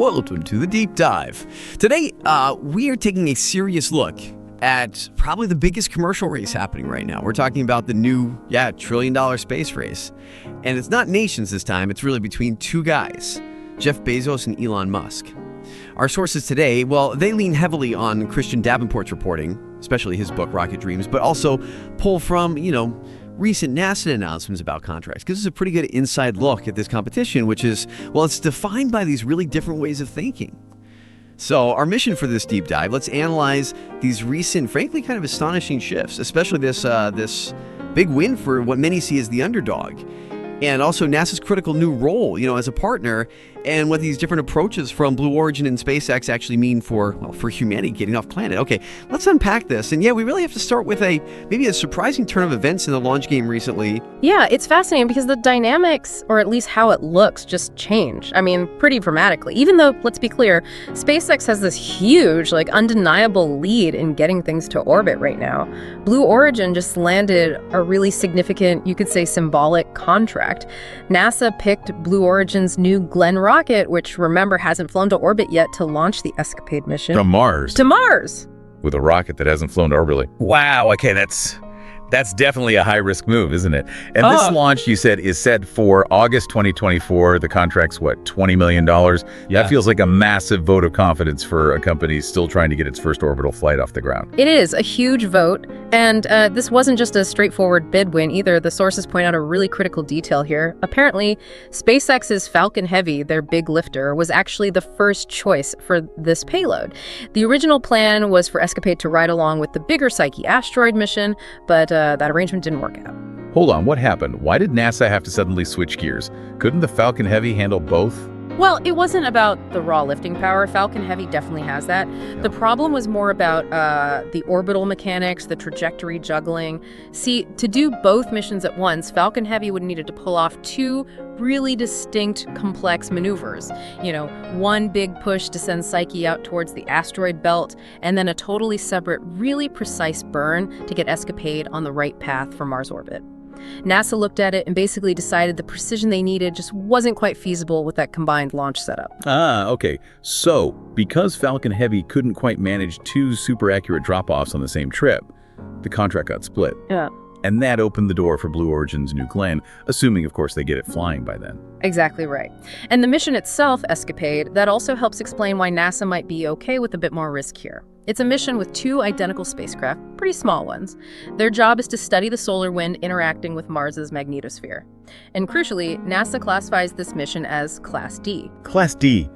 Welcome to the Deep Dive. Today, we are taking a serious look at probably the biggest commercial race happening right now. We're talking about the new, trillion-dollar space race. And it's not nations this time, it's really between two guys, Jeff Bezos and Elon Musk. Our sources today, well, they lean heavily on Christian Davenport's reporting, especially his book, Rocket Dreams, but also pull from, recent NASA announcements about contracts. Because it's a pretty good inside look at this competition, which is, well, it's defined by these really different ways of thinking. So our mission for this deep dive, let's analyze these recent, frankly, kind of astonishing shifts, especially this big win for what many see as the underdog. And also NASA's critical new role, as a partner, and what these different approaches from Blue Origin and SpaceX actually mean for humanity getting off planet. Okay, let's unpack this. And we really have to start with maybe a surprising turn of events in the launch game recently. Yeah, it's fascinating because the dynamics, or at least how it looks, just changed. I mean, pretty dramatically. Even though, let's be clear, SpaceX has this huge, undeniable lead in getting things to orbit right now. Blue Origin just landed a really significant, you could say symbolic contract. NASA picked Blue Origin's New Glenn rocket, which, remember, hasn't flown to orbit yet, to launch the Escapade mission. To Mars. To Mars! With a rocket that hasn't flown to orbit. Wow, okay, that's definitely a high-risk move, isn't it? And this launch, you said, is set for August 2024. The contract's, $20 million? Yeah. That feels like a massive vote of confidence for a company still trying to get its first orbital flight off the ground. It is a huge vote, and this wasn't just a straightforward bid win either. The sources point out a really critical detail here. Apparently, SpaceX's Falcon Heavy, their big lifter, was actually the first choice for this payload. The original plan was for Escapade to ride along with the bigger Psyche asteroid mission, but that arrangement didn't work out. Hold on, what happened? Why did NASA have to suddenly switch gears? Couldn't the Falcon Heavy handle both? Well, it wasn't about the raw lifting power. Falcon Heavy definitely has that. The problem was more about the orbital mechanics, the trajectory juggling. See, to do both missions at once, Falcon Heavy would have needed to pull off two really distinct, complex maneuvers. One big push to send Psyche out towards the asteroid belt, and then a totally separate, really precise burn to get Escapade on the right path for Mars orbit. NASA looked at it and basically decided the precision they needed just wasn't quite feasible with that combined launch setup. Okay. So, because Falcon Heavy couldn't quite manage two super accurate drop-offs on the same trip, the contract got split. Yeah. And that opened the door for Blue Origin's New Glenn, assuming, of course, they get it flying by then. Exactly right. And the mission itself, Escapade, that also helps explain why NASA might be okay with a bit more risk here. It's a mission with two identical spacecraft, pretty small ones. Their job is to study the solar wind interacting with Mars's magnetosphere. And crucially, NASA classifies this mission as Class D. Class D.